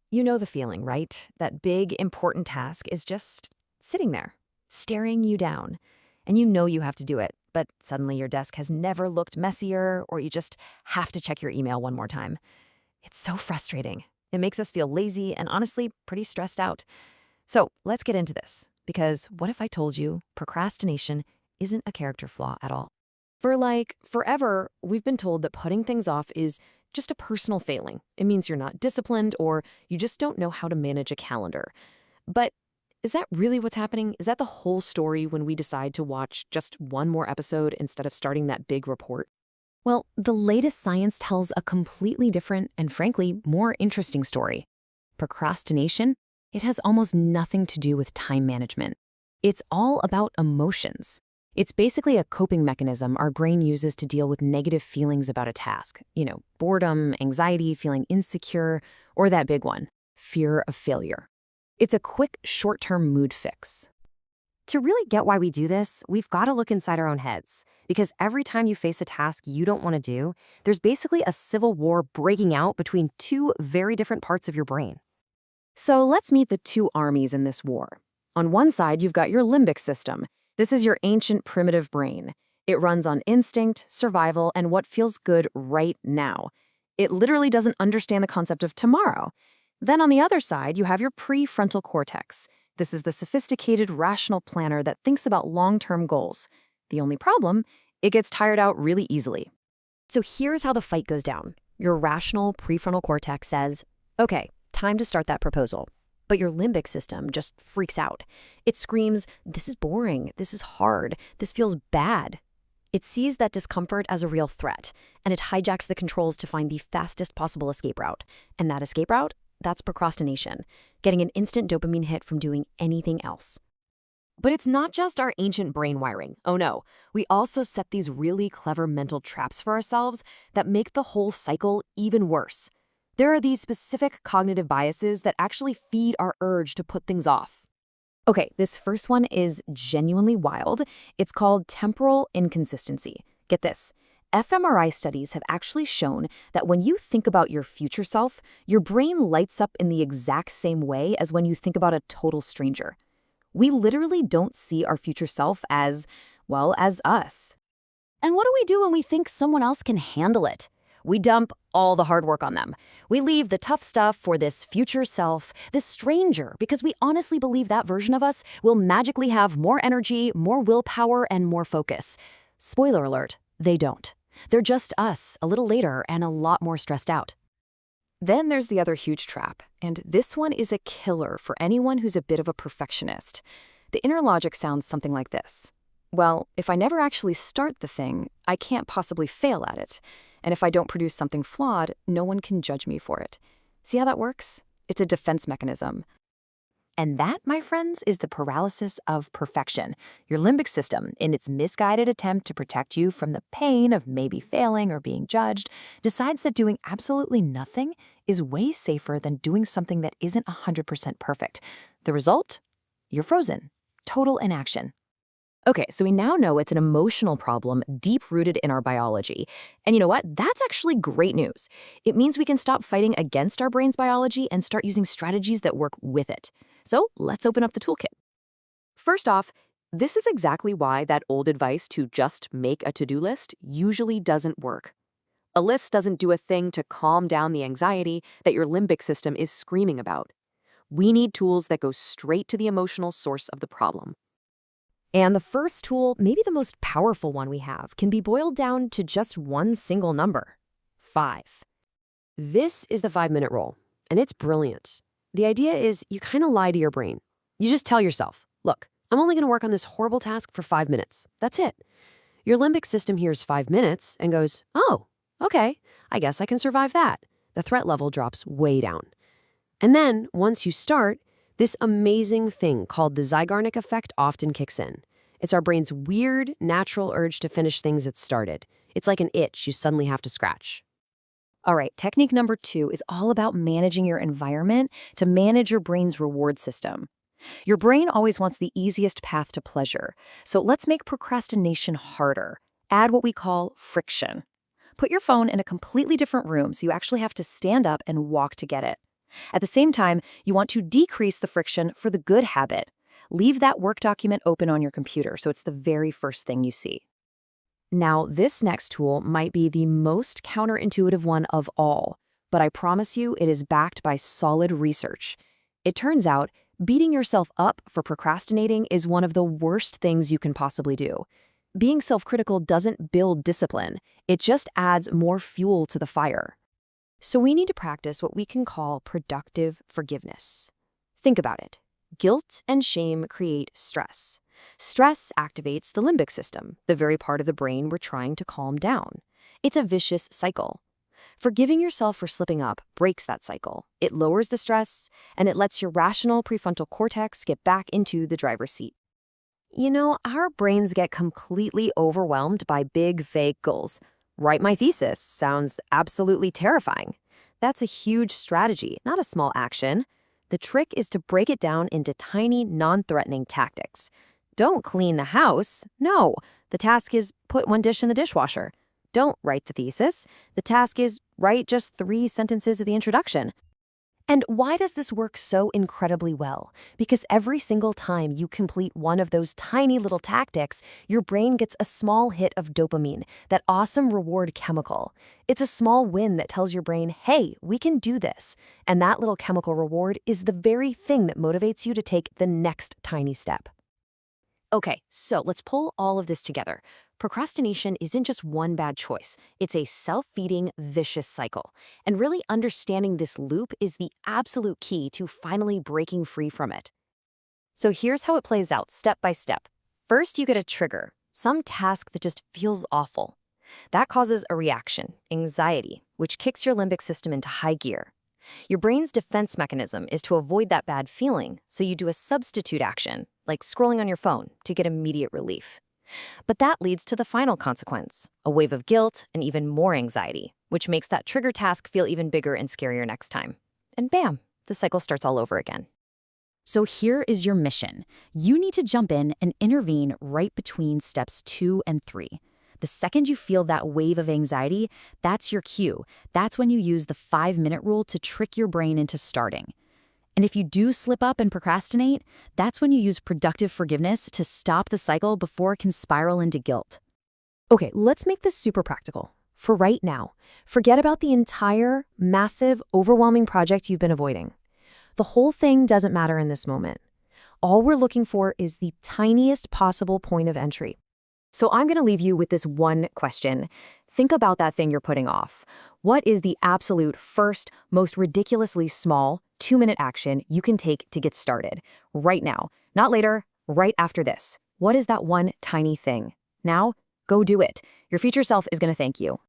You know the feeling, right? That big, important task is just sitting there, staring you down. And you know you have to do it, but suddenly your desk has never looked messier, or you just have to check your email one more time. It's so frustrating. It makes us feel lazy and honestly pretty stressed out. So let's get into this, because what if I told you procrastination isn't a character flaw at all? Forever, we've been told that putting things off is just a personal failing. It means you're not disciplined or you just don't know how to manage a calendar. But is that really what's happening? Is that the whole story when we decide to watch just one more episode instead of starting that big report? Well, the latest science tells a completely different and frankly more interesting story. Procrastination, it has almost nothing to do with time management. It's all about emotions. It's basically a coping mechanism our brain uses to deal with negative feelings about a task. Boredom, anxiety, feeling insecure, or that big one, fear of failure. It's a quick, short-term mood fix. To really get why we do this, we've got to look inside our own heads. Because every time you face a task you don't want to do, there's basically a civil war breaking out between two very different parts of your brain. So let's meet the two armies in this war. On one side, you've got your limbic system. This is your ancient primitive brain. It runs on instinct, survival, and what feels good right now. It literally doesn't understand the concept of tomorrow. Then on the other side, you have your prefrontal cortex. This is the sophisticated, rational planner that thinks about long-term goals. The only problem, it gets tired out really easily. So here's how the fight goes down. Your rational prefrontal cortex says, okay, time to start that proposal. But your limbic system just freaks out. It screams, this is boring, this is hard, this feels bad. It sees that discomfort as a real threat, and it hijacks the controls to find the fastest possible escape route. And that escape route? That's procrastination, getting an instant dopamine hit from doing anything else. But it's not just our ancient brain wiring. Oh no, we also set these really clever mental traps for ourselves that make the whole cycle even worse. There are these specific cognitive biases that actually feed our urge to put things off. Okay, this first one is genuinely wild. It's called temporal inconsistency. Get this. fMRI studies have actually shown that when you think about your future self, your brain lights up in the exact same way as when you think about a total stranger. We literally don't see our future self as, well, as us. And what do we do when we think someone else can handle it? We dump all the hard work on them. We leave the tough stuff for this future self, this stranger, because we honestly believe that version of us will magically have more energy, more willpower, and more focus. Spoiler alert, they don't. They're just us, a little later and a lot more stressed out. Then there's the other huge trap, and this one is a killer for anyone who's a bit of a perfectionist. The inner logic sounds something like this. Well, if I never actually start the thing, I can't possibly fail at it. And if I don't produce something flawed, no one can judge me for it. See how that works? It's a defense mechanism. And that, my friends, is the paralysis of perfection. Your limbic system, in its misguided attempt to protect you from the pain of maybe failing or being judged, decides that doing absolutely nothing is way safer than doing something that isn't 100% perfect. The result? You're frozen. Total inaction. Okay, so we now know it's an emotional problem deep-rooted in our biology. And you know what? That's actually great news. It means we can stop fighting against our brain's biology and start using strategies that work with it. So let's open up the toolkit. First off, this is exactly why that old advice to just make a to-do list usually doesn't work. A list doesn't do a thing to calm down the anxiety that your limbic system is screaming about. We need tools that go straight to the emotional source of the problem. And the first tool, maybe the most powerful one we have, can be boiled down to just one single number: 5. This is the 5-minute rule, and it's brilliant. The idea is you kind of lie to your brain. You just tell yourself, look, I'm only going to work on this horrible task for 5 minutes. That's it. Your limbic system hears 5 minutes and goes, oh, okay, I guess I can survive that. The threat level drops way down. And then, once you start, this amazing thing called the Zeigarnik effect often kicks in. It's our brain's weird, natural urge to finish things it started. It's like an itch you suddenly have to scratch. All right, technique number 2 is all about managing your environment to manage your brain's reward system. Your brain always wants the easiest path to pleasure, so let's make procrastination harder. Add what we call friction. Put your phone in a completely different room so you actually have to stand up and walk to get it. At the same time, you want to decrease the friction for the good habit. Leave that work document open on your computer so it's the very first thing you see. Now, this next tool might be the most counterintuitive one of all, but I promise you it is backed by solid research. It turns out, beating yourself up for procrastinating is one of the worst things you can possibly do. Being self-critical doesn't build discipline, it just adds more fuel to the fire. So we need to practice what we can call productive forgiveness. Think about it. Guilt and shame create stress. Stress activates the limbic system, the very part of the brain we're trying to calm down. It's a vicious cycle. Forgiving yourself for slipping up breaks that cycle. It lowers the stress, and it lets your rational prefrontal cortex get back into the driver's seat. You know, our brains get completely overwhelmed by big, vague goals. Write my thesis sounds absolutely terrifying. That's a huge strategy, not a small action. The trick is to break it down into tiny, non-threatening tactics. Don't clean the house. No, the task is put one dish in the dishwasher. Don't write the thesis. The task is write just 3 sentences of the introduction. And why does this work so incredibly well? Because every single time you complete one of those tiny little tactics, your brain gets a small hit of dopamine, that awesome reward chemical. It's a small win that tells your brain, hey, we can do this. And that little chemical reward is the very thing that motivates you to take the next tiny step. Okay, so let's pull all of this together. Procrastination isn't just one bad choice. It's a self-feeding, vicious cycle. And really understanding this loop is the absolute key to finally breaking free from it. So here's how it plays out, step by step. First, you get a trigger, some task that just feels awful. That causes a reaction, anxiety, which kicks your limbic system into high gear. Your brain's defense mechanism is to avoid that bad feeling, so you do a substitute action, like scrolling on your phone, to get immediate relief. But that leads to the final consequence, a wave of guilt and even more anxiety, which makes that trigger task feel even bigger and scarier next time. And bam, the cycle starts all over again. So here is your mission. You need to jump in and intervene right between steps 2 and 3. The second you feel that wave of anxiety, that's your cue. That's when you use the 5-minute rule to trick your brain into starting. And if you do slip up and procrastinate, that's when you use productive forgiveness to stop the cycle before it can spiral into guilt. Okay, let's make this super practical. For right now, forget about the entire, massive, overwhelming project you've been avoiding. The whole thing doesn't matter in this moment. All we're looking for is the tiniest possible point of entry. So I'm going to leave you with this one question. Think about that thing you're putting off. What is the absolute first, most ridiculously small 2-minute action you can take to get started? Right now, not later, right after this. What is that one tiny thing? Now, go do it. Your future self is going to thank you.